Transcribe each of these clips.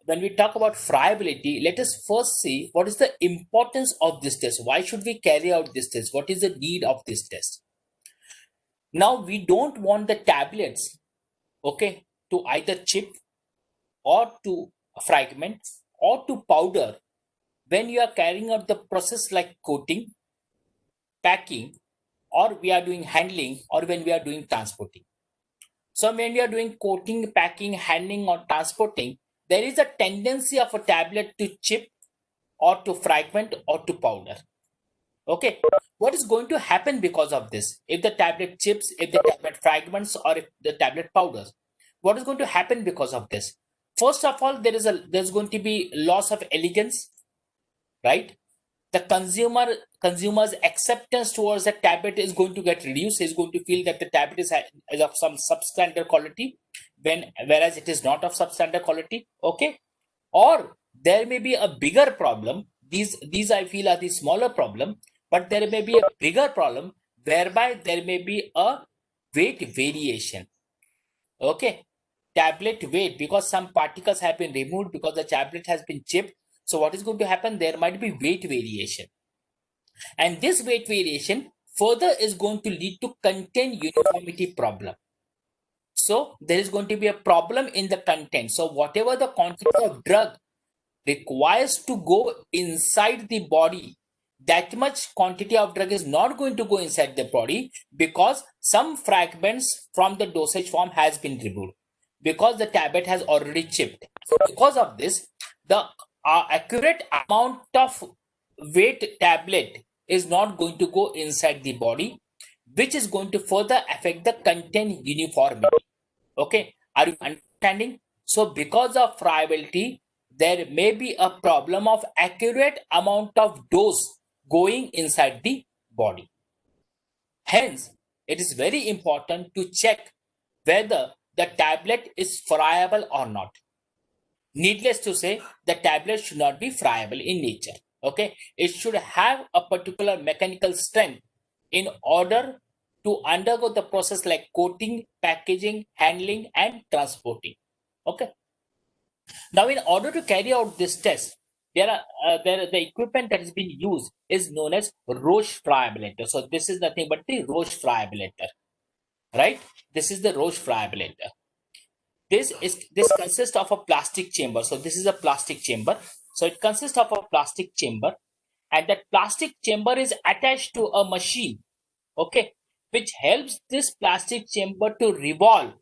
when we talk about friability, let us first see what is the importance of this test. Why should we carry out this test? What is the need of this test? Now, we don't want the tablets, okay, to either chip or to fragment or to powder when you are carrying out the process like coating, packing, or we are doing handling, or when we are doing transporting. So when we are doing coating, packing, handling, or transporting, there is a tendency of a tablet to chip or to fragment or to powder. Okay, what is going to happen because of this? If the tablet chips, if the tablet fragments, or if the tablet powders, what is going to happen because of this? First of all, there's going to be loss of elegance, right? The consumer's acceptance towards the tablet is going to get reduced. He's going to feel that the tablet is of some substandard quality, whereas it is not of substandard quality. Okay, or there may be a bigger problem. These I feel are the smaller problem, but there may be a bigger problem whereby there may be a weight variation. Okay, tablet weight, because some particles have been removed, because the tablet has been chipped. So what is going to happen? There might be weight variation, and this weight variation further is going to lead to content uniformity problem. So there is going to be a problem in the content. So whatever the quantity of drug requires to go inside the body, that much quantity of drug is not going to go inside the body, because some fragments from the dosage form has been removed, because the tablet has already chipped. So because of this, the accurate amount of weight tablet is not going to go inside the body, which is going to further affect the content uniformity. Okay, are you understanding? So because of friability, there may be a problem of accurate amount of dose going inside the body. Hence, it is very important to check whether the tablet is friable or not. Needless to say, the tablet should not be friable in nature. Okay, it should have a particular mechanical strength in order to undergo the process like coating, packaging, handling, and transporting. Okay. Now, in order to carry out this test, the equipment that is being used is known as Roche friabilizer. So this is nothing but the Roche friabilizer, right? This is the Roche friabilizer. This consists of a plastic chamber. So this is a plastic chamber. So it consists of a plastic chamber, and that plastic chamber is attached to a machine, okay, which helps this plastic chamber to revolve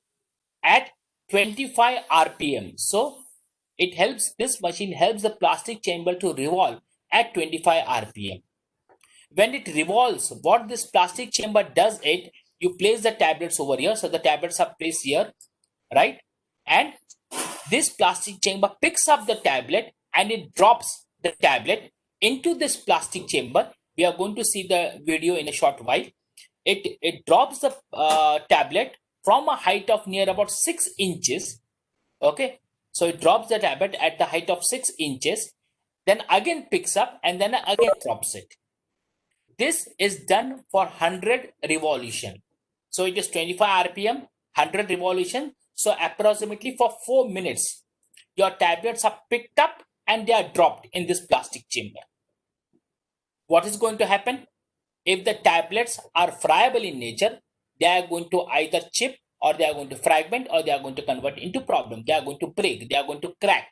at 25 rpm. So this machine helps the plastic chamber to revolve at 25 rpm. When it revolves, what this plastic chamber does, you place the tablets over here. So the tablets are placed here, right? And this plastic chamber picks up the tablet and it drops the tablet into this plastic chamber. We are going to see the video in a short while. It drops the tablet from a height of near about 6 inches. Okay, so it drops the tablet at the height of 6 inches, then again picks up and then again drops it. This is done for 100 revolution. So it is 25 rpm, 100 revolution. So approximately for 4 minutes, your tablets are picked up and they are dropped in this plastic chamber. What is going to happen? If the tablets are friable in nature, they are going to either chip, or they are going to fragment, or they are going to convert into problem. They are going to break, they are going to crack.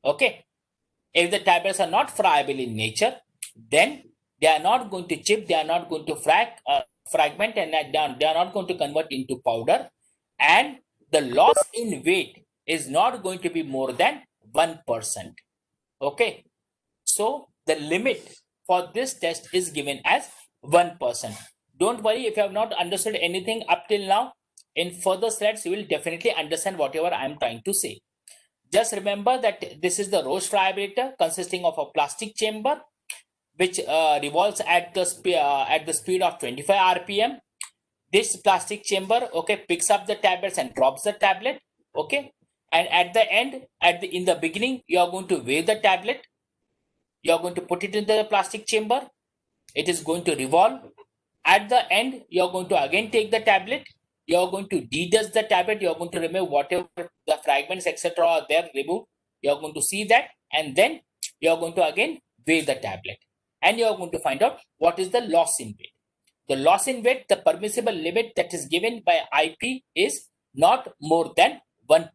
Okay. If the tablets are not friable in nature, then they are not going to chip, they are not going to fragment, and they are not going to convert into powder, and the loss in weight is not going to be more than 1%. Okay, so the limit for this test is given as 1%. Don't worry if you have not understood anything up till now. In further slides, you will definitely understand whatever I am trying to say. Just remember that this is the Roche friabilizer consisting of a plastic chamber which revolves at the speed of 25 rpm. This plastic chamber, okay, picks up the tablets and drops the tablet. Okay, and at the end, in the beginning, you are going to weigh the tablet. You are going to put it in the plastic chamber. It is going to revolve. At the end, you are going to again take the tablet. You are going to dedust the tablet. You are going to remove whatever the fragments, etc., are there removed. You're going to see that, and then you're going to again weigh the tablet, and you're going to find out what is the loss in weight. The loss in weight, the permissible limit that is given by IP is not more than 1%.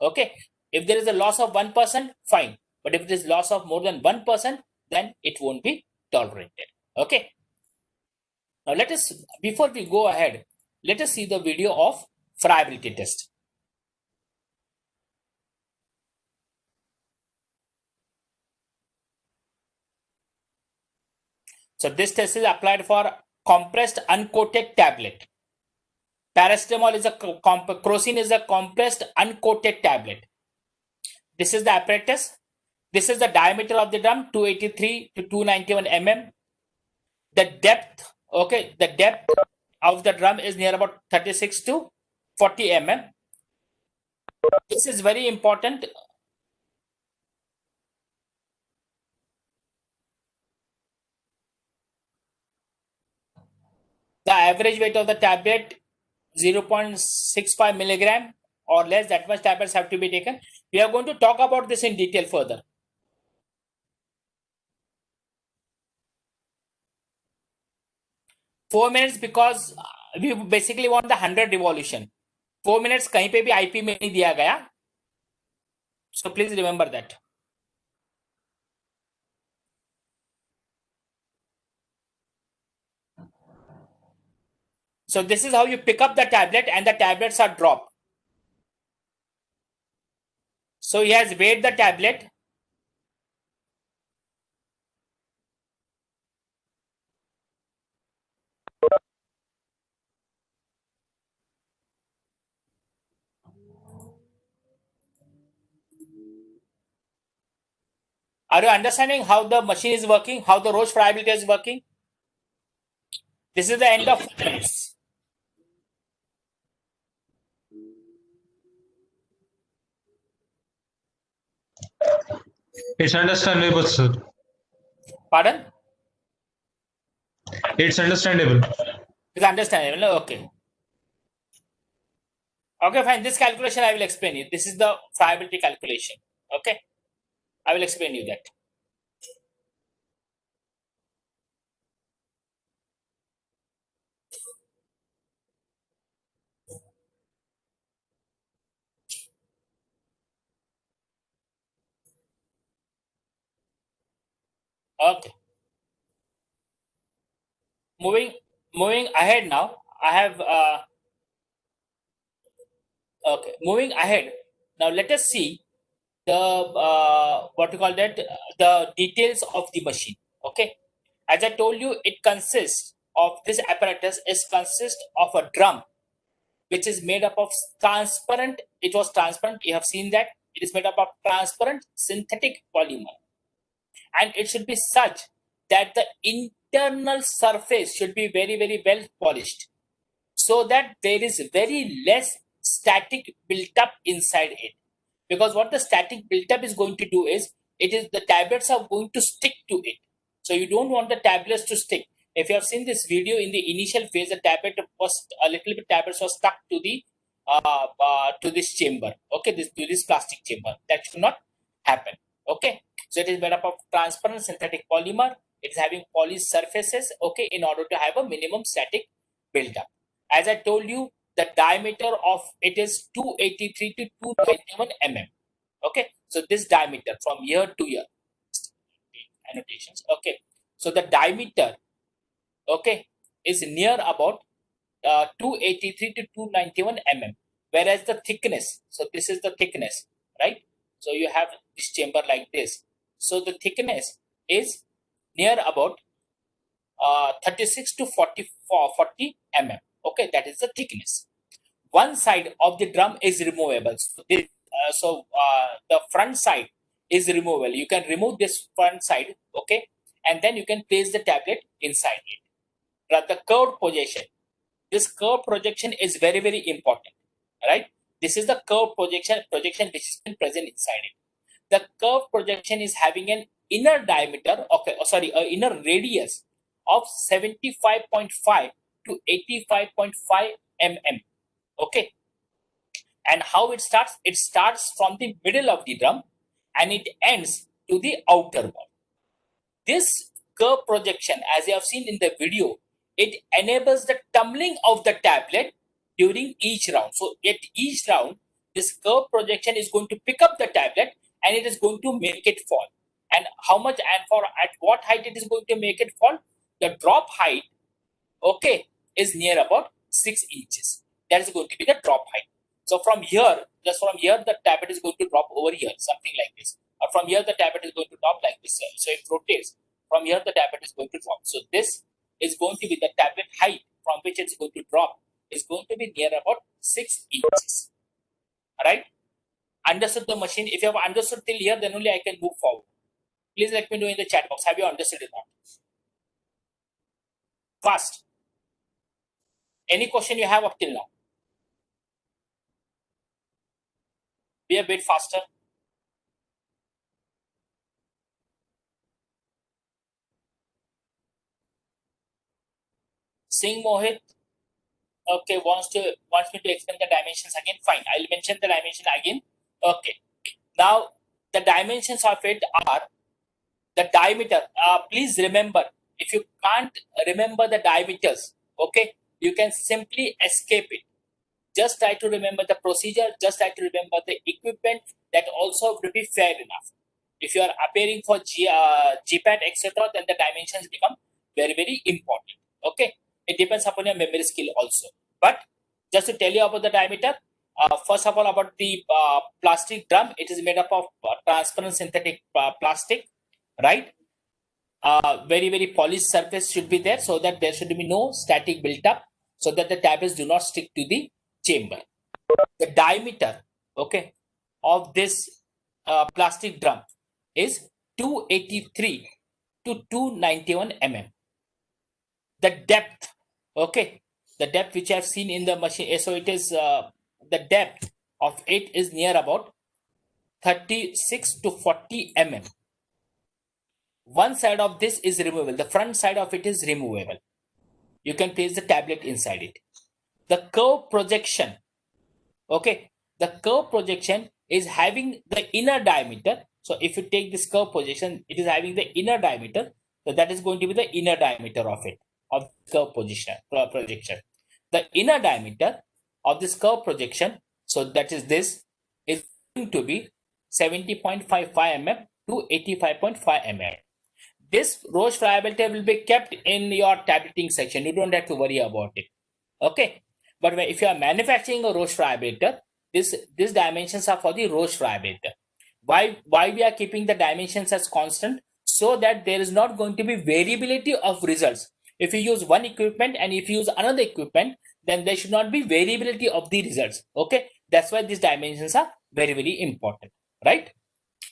Okay. If there is a loss of 1%, fine. But if it is loss of more than 1%, then it won't be tolerated. Okay. Now let us, before we go ahead, let us see the video of friability test. So this test is applied for compressed uncoated tablet. Paracetamol is a crocin is a compressed uncoated tablet. This is the apparatus. This is the diameter of the drum, 283 to 291 mm. The depth, okay, the depth of the drum is near about 36 to 40 mm. This is very important. The average weight of the tablet 0.65 milligram or less. That much tablets have to be taken. We are going to talk about this in detail further. 4 minutes because we basically want the 100 revolution. 4 minutes कहीं पे भी IP में नहीं दिया गया. So please remember that. So this is how you pick up the tablet, and the tablets are dropped. So he has weighed the tablet. Are you understanding how the machine is working, how the Roche friability is working? This is the end of 4 minutes. It's understandable, sir. Pardon? It's understandable. It's understandable. Okay. Okay, fine. This calculation I will explain you. This is the friability calculation. Okay. I will explain you that. Okay. Moving ahead now. I have okay. Moving ahead. Now let us see the what you call that, the details of the machine. Okay. As I told you, it consists of this apparatus is consist of a drum which is made up of transparent. It was transparent. You have seen that it is made up of transparent synthetic polymer, and it should be such that the internal surface should be very well polished, so that there is very less static built up inside it. Because what the static built up is going to do is, it is the tablets are going to stick to it. So you don't want the tablets to stick. If you have seen this video, in the initial phase, the tablet was a little bit, tablets was stuck to the to this chamber. Okay, to this plastic chamber. That should not happen. Okay, so it is made up of transparent synthetic polymer. It is having polished surfaces. Okay, in order to have a minimum static build up. As I told you, the diameter of it is 283 to 291 mm. Okay, so this diameter from here to here, annotations. Okay, so the diameter, okay, is near about 283 to 291 mm, whereas the thickness, so this is the thickness, right? So you have this chamber like this. So the thickness is near about 36 to 40 mm. Okay, that is the thickness. One side of the drum is removable. So, the front side is removable. You can remove this front side, okay, and then you can place the tablet inside it. But the curved projection, this curved projection is very important, right? This is the curved projection which has been present inside it. The curved projection is having an inner diameter, okay, inner radius of 75.5 to 85.5 mm. Okay, And how it starts? It starts from the middle of the drum and it ends to the outer wall. This curve projection, as you have seen in the video, it enables the tumbling of the tablet during each round. So at each round, this curve projection is going to pick up the tablet and it is going to make it fall. And how much and for at what height it is going to make it fall? The drop height, okay, is near about 6 inches. That is going to be the drop height. So from here, just from here, the tablet is going to drop over here, something like this. Or from here, the tablet is going to drop like this. So it rotates. From here, the tablet is going to drop. So this is going to be the tablet height from which it's going to drop is going to be near about 6 inches. Alright? Understood the machine? If you have understood till here, then only I can move forward. Please let me know in the chat box. Have you understood it or not? Fast. Any question you have up till now? Be a bit faster. Singh Mohit, okay, wants me to explain the dimensions again. Fine, I'll mention the dimension again. Okay. Now the dimensions of it are the diameter. Please remember, if you can't remember the diameters, okay, you can simply escape it. Just try to remember the procedure, just try to remember the equipment. That also will be fair enough. If you are appearing for GPAT, etc., then the dimensions become very, very important. Okay, it depends upon your memory skill also. But just to tell you about the diameter, first of all, about the plastic drum, it is made up of transparent synthetic plastic, right? Very, very polished surface should be there so that there should be no static built up, so that the tablets do not stick to the chamber. The diameter, okay, of this plastic drum is 283 to 291 mm. The depth, okay, the depth which I have seen in the machine, so it is the depth of it is near about 36 to 40 mm. One side of this is removable, the front side of it is removable. You can place the tablet inside it. The curve projection, okay, the curve projection is having the inner diameter. So if you take this curve projection, it is having the inner diameter. So that is going to be the inner diameter of it, of curve projection. The inner diameter of this curve projection, so that is this, is going to be 70.55 mm to 85.5 mm. This Roche friability will be kept in your tableting section. You don't have to worry about it. Okay. But if you are manufacturing a Roche friability, these dimensions are for the Roche friability. Why we are keeping the dimensions as constant? So that there is not going to be variability of results. If you use one equipment and if you use another equipment, then there should not be variability of the results. Okay. That's why these dimensions are very, very important. Right?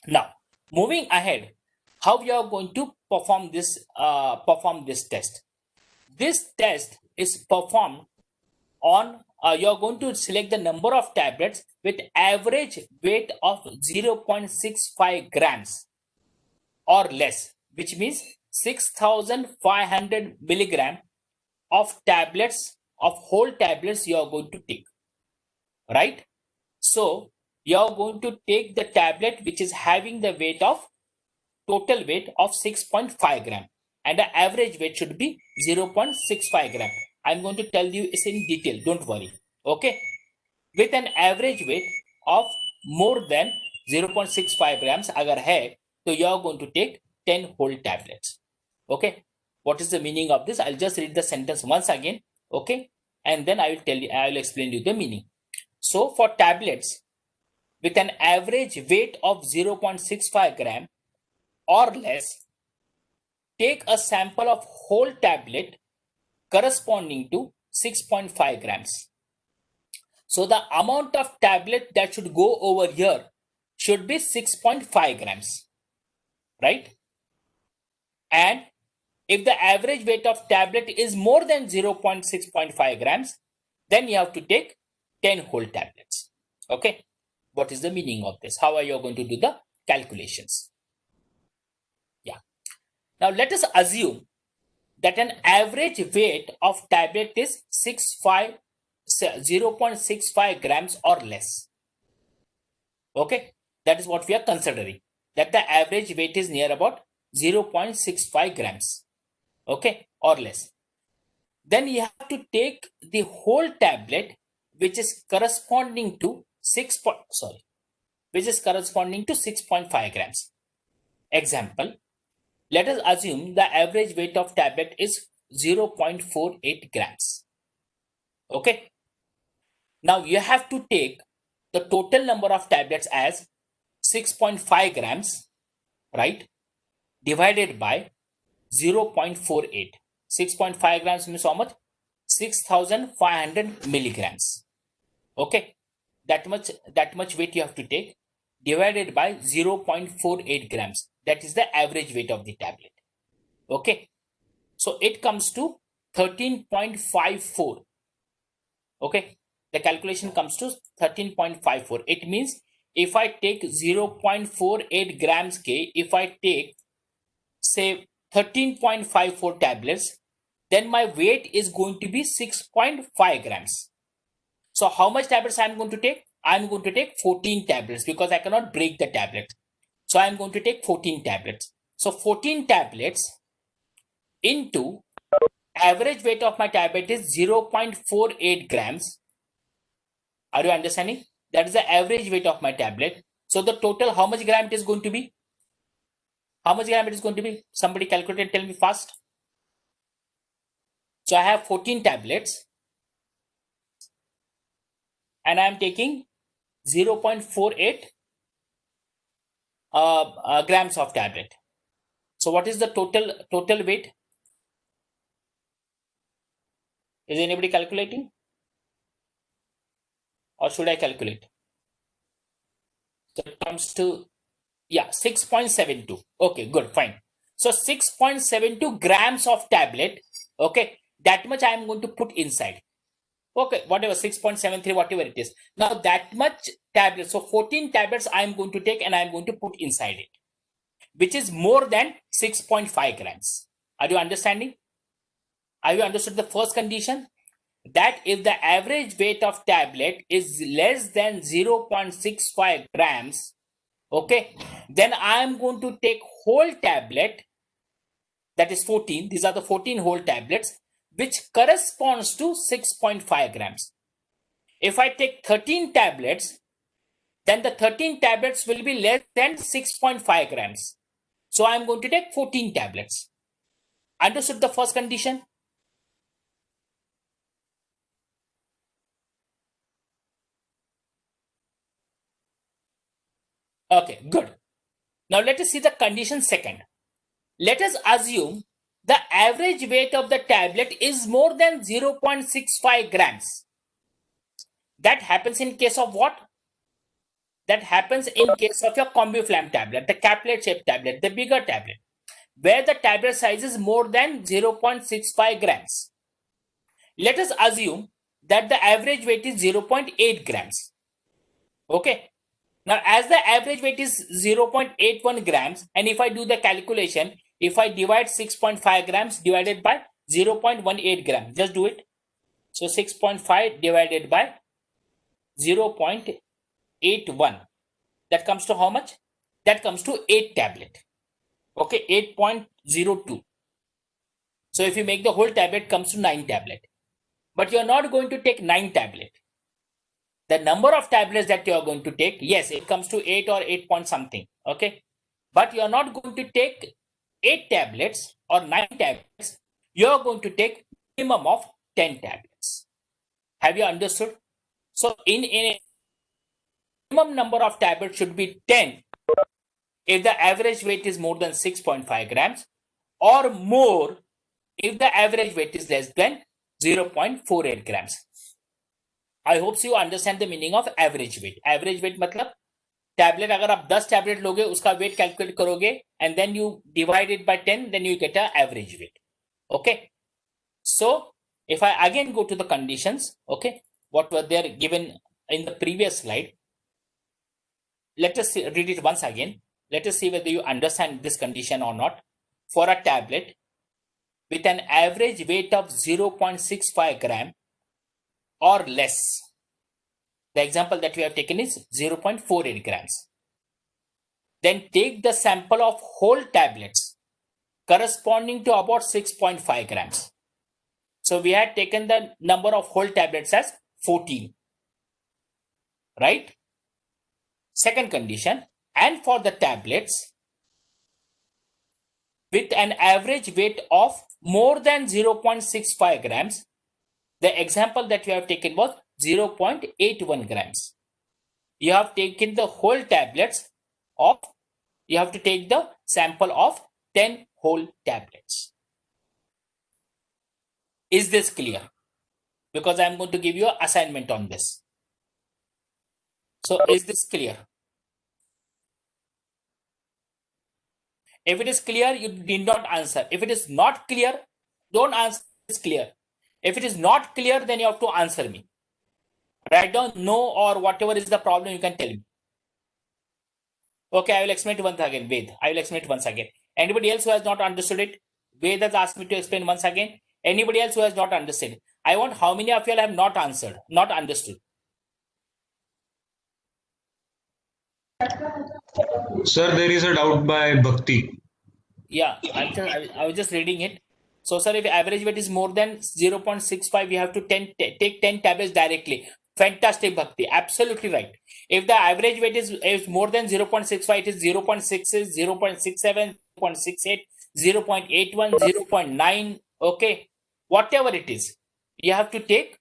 Now, moving ahead, how we are going to perform this test. This test is performed on you are going to select the number of tablets with average weight of 0.65 grams or less, which means 6500 milligram of tablets, of whole tablets you are going to take, right? So you are going to take the tablet which is having the weight of total weight of 6.5 gram and the average weight should be 0.65 gram. I'm going to tell you this in detail, don't worry. Okay, with an average weight of more than 0.65 grams agar hai, so you are going to take 10 whole tablets. Okay, what is the meaning of this? I'll just read the sentence once again. Okay, and then I will explain you the meaning. So for tablets with an average weight of 0.65 gram or less, take a sample of whole tablet corresponding to 6.5 grams. So the amount of tablet that should go over here should be 6.5 grams, right? And if the average weight of tablet is more than 0.6.5 grams, then you have to take 10 whole tablets. Okay, what is the meaning of this? How are you going to do the calculations? Yeah. Now let us assume that an average weight of tablet is 0.65 grams or less. Okay, that is what we are considering, that the average weight is near about 0.65 grams, okay, or less. Then you have to take the whole tablet, which is corresponding to 6.5 grams. Example, let us assume the average weight of tablet is 0.48 grams. Okay, now you have to take the total number of tablets as 6.5 grams, right, divided by 0.48. 6.5 grams means how much? 6,500 milligrams. Okay, that much weight you have to take, divided by 0.48 grams. That is the average weight of the tablet. Okay, so it comes to 13.54. Okay, the calculation comes to 13.54. It means if I take 0.48 grams K, if I take say 13.54 tablets, then my weight is going to be 6.5 grams. So how much tablets I am going to take? I am going to take 14 tablets because I cannot break the tablet. So I am going to take 14 tablets. So 14 tablets into average weight of my tablet is 0.48 grams. Are you understanding? That is the average weight of my tablet. So the total, how much gram it is going to be? How much gram it is going to be? Somebody calculate and tell me fast. So I have 14 tablets and I am taking 0.48 grams of tablet. So what is the total weight? Is anybody calculating? Or should I calculate? So it comes to, yeah, 6.72. Okay, good, fine. So 6.72 grams of tablet. Okay, that much I am going to put inside. Okay, whatever, 6.73, whatever it is. Now that much tablet, so 14 tablets I am going to take and I am going to put inside it, which is more than 6.5 grams. Are you understanding? Have you understood the first condition? That if the average weight of tablet is less than 0.65 grams, okay, then I am going to take whole tablet, that is 14. These are the 14 whole tablets, which corresponds to 6.5 grams. If I take 13 tablets, then the 13 tablets will be less than 6.5 grams. So I am going to take 14 tablets. Understood the first condition? Okay, good. Now let us see the condition second. Let us assume the average weight of the tablet is more than 0.65 grams. That happens in case of what? That happens in case of your combiflam tablet, the caplet shaped tablet, the bigger tablet, where the tablet size is more than 0.65 grams. Let us assume that the average weight is 0.8 grams. Okay. Now, as the average weight is 0.81 grams, and if I do the calculation, if I divide 6.5 grams divided by 0.18 grams, just do it. So 6.5 divided by 0.81, that comes to how much? That comes to 8 tablet. Okay, 8.02. So if you make the whole tablet, comes to 9 tablet. But you are not going to take 9 tablet. The number of tablets that you are going to take, yes, it comes to 8 or 8 point something. Okay, but you are not going to take 8 tablets or 9 tablets. You are going to take minimum of 10 tablets. Have you understood? So in a minimum number of tablets should be 10 if the average weight is more than 6.5 grams, or more if the average weight is less than 0.48 grams. I hope you understand the meaning of average weight. Average weight मतलब tablet, अगर आप 10 tablet लोगे उसका weight calculate करोगे and then you divide it by 10, then you get a average weight. Okay, so if I again go to the conditions, okay, what were there given in the previous slide, let us read it once again. Let us see whether you understand this condition or not. For a tablet with an average weight of 0.65 gram, or less. The example that we have taken is 0.48 grams. Then take the sample of whole tablets corresponding to about 6.5 grams. So we had taken the number of whole tablets as 14, right? Second condition, and for the tablets with an average weight of more than 0.65 grams, the example that we have taken was 0.81 grams. You have taken the whole tablets of, you have to take the sample of 10 whole tablets. Is this clear? Because I am going to give you an assignment on this. So is this clear? If it is clear, you did not answer. If it is not clear, don't answer. It's clear. If it is not clear, then you have to answer me. Write down no or whatever is the problem, you can tell me. Okay, I will explain it once again. Ved, I will explain it once again. Anybody else who has not understood it? Ved has asked me to explain once again. Anybody else who has not understood? I want how many of you all have not answered, not understood? Sir, there is a doubt by Bhakti. Yeah, I was just reading it. So, sir, if average weight is more than 0.65, we have to take 10 tablets directly. Fantastic, Bhakti. Absolutely right. If the average weight is more than 0.65, it is 0.66, 0.67, 0.68, 0.81, 0.9. Okay. Whatever it is, you have to take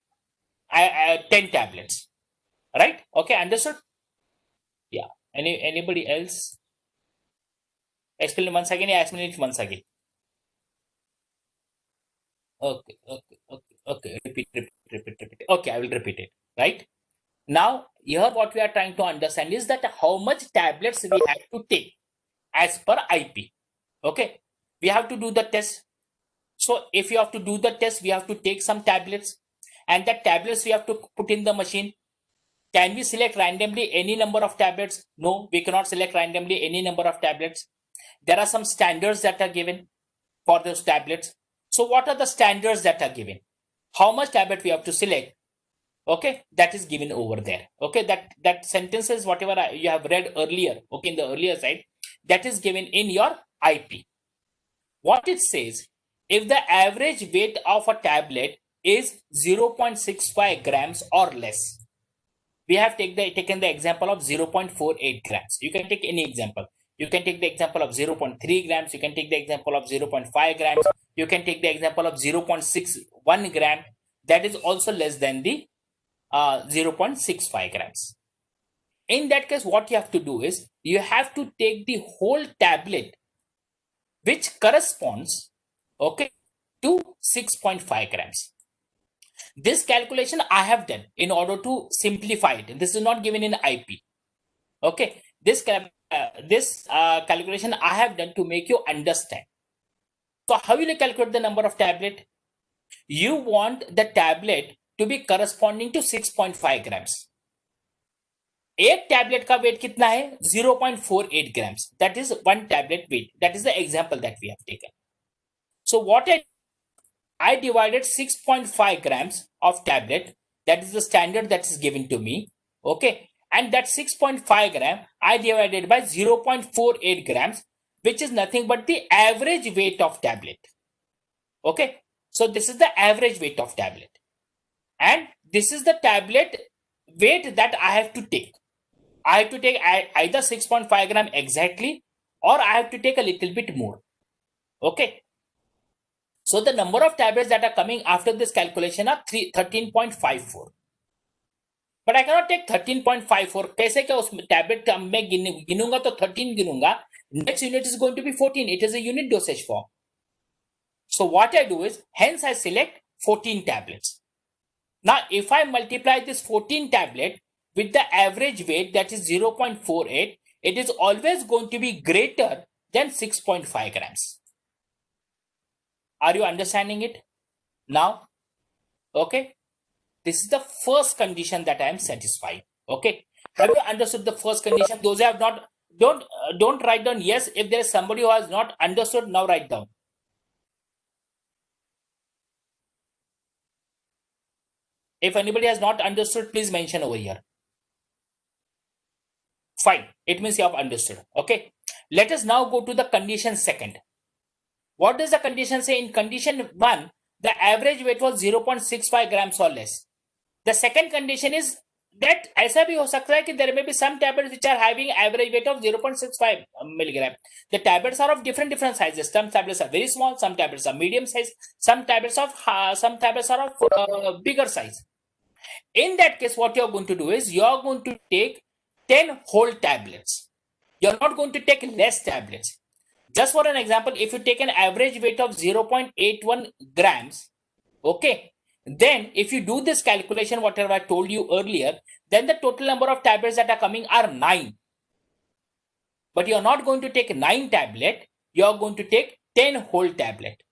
10 tablets. Right? Okay. Understood? Yeah. Anybody else? Explain once again. Yeah, explain it once again. Okay. Repeat. Okay, I will repeat it. Right? Now, here what we are trying to understand is that how much tablets we have to take as per IP. Okay? We have to do the test. So, if you have to do the test, we have to take some tablets, and that tablets we have to put in the machine. Can we select randomly any number of tablets? No, we cannot select randomly any number of tablets. There are some standards that are given for those tablets. So what are the standards that are given? How much tablet we have to select? Okay, that is given over there. Okay, that sentences whatever you have read earlier, okay, in the earlier side, that is given in your IP. What it says, if the average weight of a tablet is 0.65 grams or less, we have taken the example of 0.48 grams. You can take any example. You can take the example of 0.3 grams. You can take the example of 0.5 grams. You can take the example of 0.61 gram. That is also less than the 0.65 grams. In that case, what you have to do is you have to take the whole tablet, which corresponds, okay, to 6.5 grams. This calculation I have done in order to simplify it. This is not given in IP. Okay, this calculation I have done to make you understand. So how will you calculate the number of tablet? You want the tablet to be corresponding to 6.5 grams. एक tablet का wait कितना है 0.48 grams. That is one tablet weight. That is the example that we have taken. So what I divided 6.5 grams of tablet. That is the standard that is given to me. Okay. And that 6.5 gram I divided by 0.48 grams, which is nothing but the average weight of tablet. Okay. So this is the average weight of tablet. And this is the tablet weight that I have to take. I have to take either 6.5 gram exactly, or I have to take a little bit more. Okay. So the number of tablets that are coming after this calculation are 13.54. But I cannot take 13.54. कैसे क्या उस tablet में गिनूंगा तो 13 गिनूंगा. Next unit is going to be 14. It is a unit dosage form. So what I do is, hence I select 14 tablets. Now, if I multiply this 14 tablet with the average weight, that is 0.48, it is always going to be greater than 6.5 grams. Are you understanding it now? Okay. This is the first condition that I am satisfied. Okay. Have you understood the first condition? Those who have not, don't write down yes. If there is somebody who has not understood, now write down. If anybody has not understood, please mention over here. Fine, it means you have understood. Okay, let us now go to the condition second. What does the condition say? In condition 1, the average weight was 0.65 grams or less. The second condition is that ऐसा भी हो सकता है कि there may be some tablets which are having average weight of 0.65 milligram. The tablets are of different sizes. Some tablets are very small, some tablets are medium size, some tablets are of bigger size. In that case, what you are going to do is you are going to take 10 whole tablets. You are not going to take less tablets. Just for an example, if you take an average weight of 0.81 grams, okay, then if you do this calculation, whatever I told you earlier, then the total number of tablets that are coming are 9. But you are not going to take 9 tablet, you are going to take 10 whole tablet.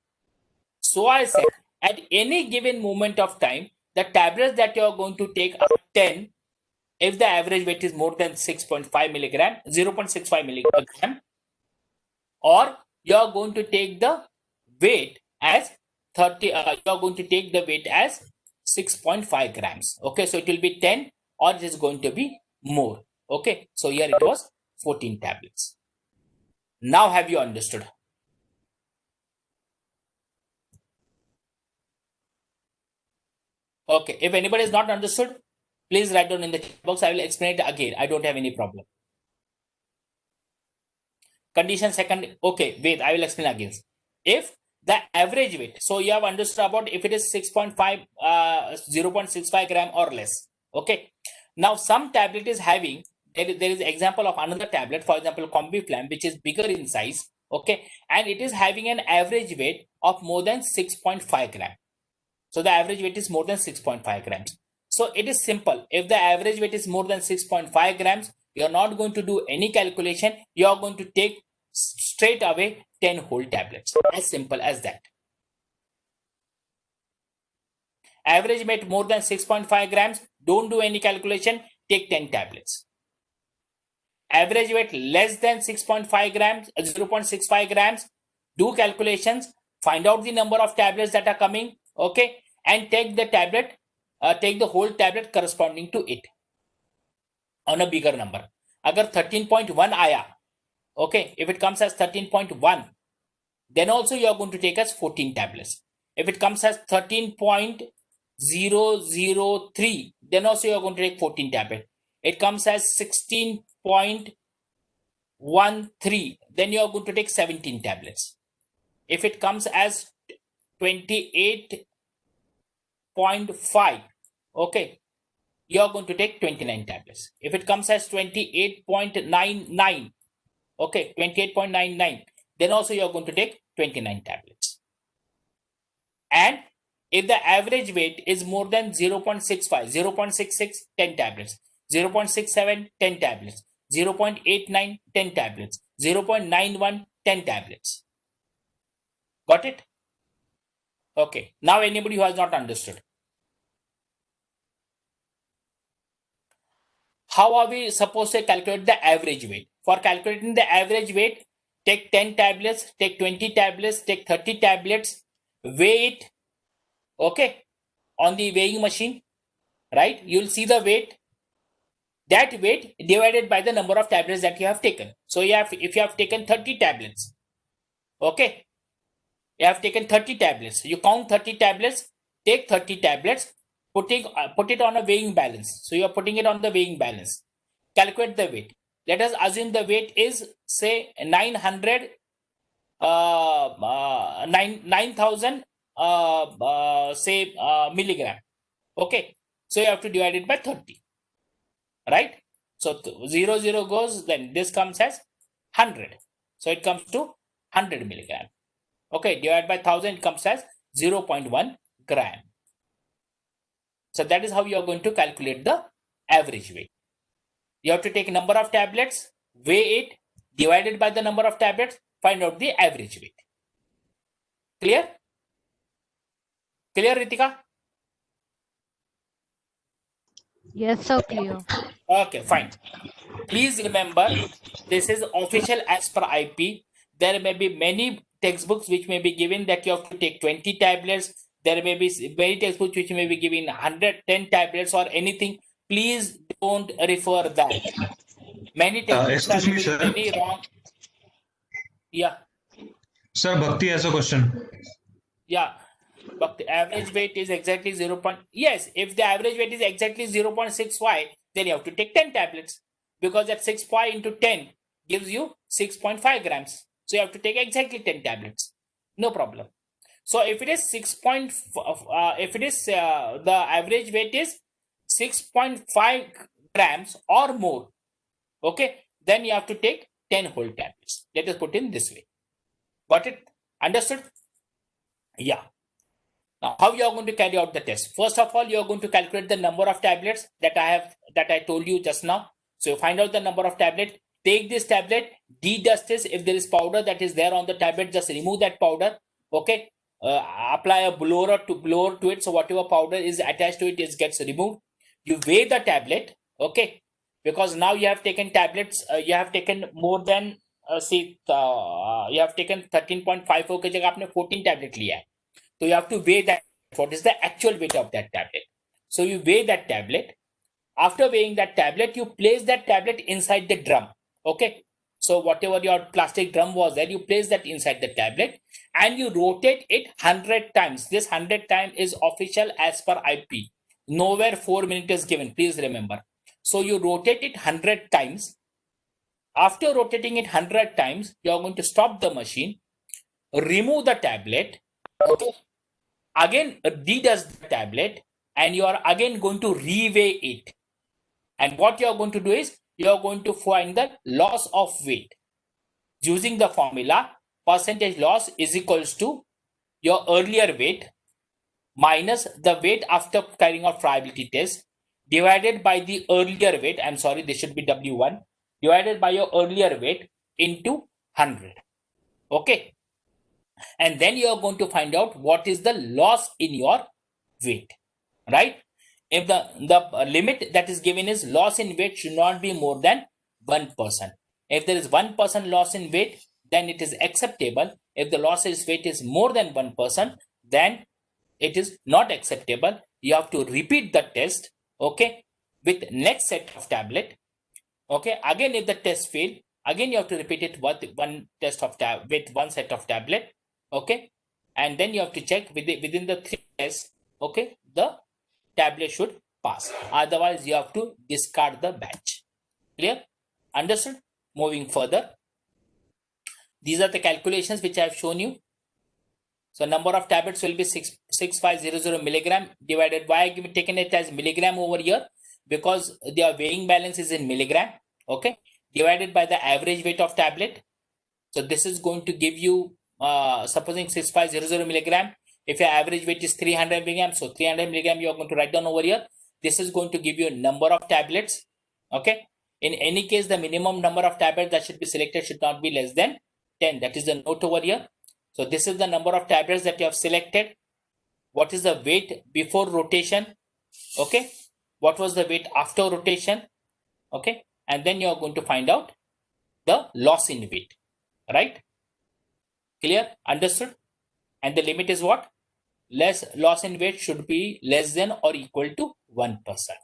So I said, at any given moment of time, the tablets that you are going to take are 10 if the average weight is more than 6.5 milligram, 0.65 milligram, or you are going to take the weight as 30, you are going to take the weight as 6.5 grams. Okay, so it will be 10 or it is going to be more. Okay, so here it was 14 tablets. Now have you understood? Okay, if anybody is not understood, please write down in the chat box. I will explain it again. I don't have any problem. Condition second, okay, wait, I will explain again. If the average weight, so you have understood about if it is 6.5, 0.65 gram or less. Okay, now some tablet is having, there is example of another tablet, for example, Combiflam, which is bigger in size. Okay, and it is having an average weight of more than 6.5 gram. So the average weight is more than 6.5 grams. So it is simple. If the average weight is more than 6.5 grams, you are not going to do any calculation. You are going to take straight away 10 whole tablets. As simple as that. Average weight more than 6.5 grams, don't do any calculation, take 10 tablets. Average weight less than 6.5 grams, 0.65 grams, do calculations, find out the number of tablets that are coming, okay, and take the tablet, take the whole tablet corresponding to it on a bigger number. Agar 13.1 आया, okay, if it comes as 13.1, then also you are going to take as 14 tablets. If it comes as 13.003, then also you are going to take 14 tablets. It comes as 16.13, then you are going to take 17 tablets. If it comes as 28.5, okay, you are going to take 29 tablets. If it comes as 28.99, okay, 28.99, then also you are going to take 29 tablets. And if the average weight is more than 0.65, 0.66, 10 tablets, 0.67, 10 tablets, 0.89, 10 tablets, 0.91, 10 tablets. Got it? Okay. Now anybody who has not understood. How are we supposed to calculate the average weight? For calculating the average weight, take 10 tablets, take 20 tablets, take 30 tablets, weigh it, okay, on the weighing machine, right? You'll see the weight, that weight divided by the number of tablets that you have taken. So if you have taken 30 tablets, okay, you have taken 30 tablets, you count 30 tablets, take 30 tablets, put it on a weighing balance. So you are putting it on the weighing balance. Calculate the weight. Let us assume the weight is say 900, 9,000 milligram. Okay, so you have to divide it by 30, right? So 0 0 goes, then this comes as 100, so it comes to 100 milligram. Okay, divided by 1000, it comes as 0.1 gram. So that is how you are going to calculate the average weight. You have to take number of tablets, weigh it, divided by the number of tablets, find out the average weight. Clear? Clear, Ritika? Yes, so clear. Okay, fine. Please remember, this is official as per IP. There may be many textbooks which may be given that you have to take 20 tablets, There may be many textbooks which may be giving 110 tablets or anything. Please don't refer that. Many textbooks are Excuse me, giving sir. many wrong. Yeah, Sir, Bhakti has a question. yeah. But the average weight is exactly 0. Yes, if the average weight is exactly 0.65, then you have to take 10 tablets, because that 6.5 into 10 gives you 6.5 grams. So you have to take exactly 10 tablets. No problem. So if it is if it is the average weight is 6.5 grams or more, okay, then you have to take 10 whole tablets. Let us put in this way. Got it? Understood? Yeah. Now, how you are going to carry out the test? First of all, you are going to calculate the number of tablets that I told you just now. So you find out the number of tablet. Take this tablet, de-dust this. If there is powder that is there on the tablet, just remove that powder. Okay. Apply a blower to it. So whatever powder is attached to it gets removed. You weigh the tablet. Okay. Because now you have taken tablets. You have taken more than you have taken 13.54 की जगह आपने 14 tablet लिया है. So you have to weigh that. What is the actual weight of that tablet? So you weigh that tablet. After weighing that tablet, you place that tablet inside the drum. Okay. So whatever your plastic drum was there, you place that inside the tablet and you rotate it 100 times. This 100 times is official as per IP. Nowhere 4 minutes is given. Please remember. So you rotate it 100 times. After rotating it 100 times, you are going to stop the machine, remove the tablet. Okay. Again de-dust the tablet, and you are again going to reweigh it. And what you are going to do is you are going to find the loss of weight using the formula percentage loss is equals to your earlier weight minus the weight after carrying out friability test divided by the earlier weight. I'm sorry, this should be W1 divided by your earlier weight into 100. Okay. And then you are going to find out what is the loss in your weight, right? If the limit that is given is loss in weight should not be more than 1%. If there is 1% loss in weight, then it is acceptable. If the loss in weight is more than 1%, then it is not acceptable. You have to repeat the test, okay, with next set of tablet. Okay, again if the test fail, again you have to repeat it with one test of with one set of tablet. Okay, and then you have to check within the 3 tests. Okay, the tablet should pass, otherwise you have to discard the batch. Clear? Understood? Moving further, these are the calculations which I have shown you. So number of tablets will be 6500 milligram divided by, I have taken it as milligram over here because their weighing balance is in milligram. Okay, divided by the average weight of tablet. So this is going to give you supposing 6500 milligram. If your average weight is 300 milligram, so 300 milligram you are going to write down over here. This is going to give you a number of tablets. Okay, in any case the minimum number of tablets that should be selected should not be less than 10. That is the note over here. So this is the number of tablets that you have selected. What is the weight before rotation? Okay, what was the weight after rotation? Okay, and then you are going to find out the loss in weight, right? Clear? Understood? And the limit is what? Loss in weight should be less than or equal to 1%.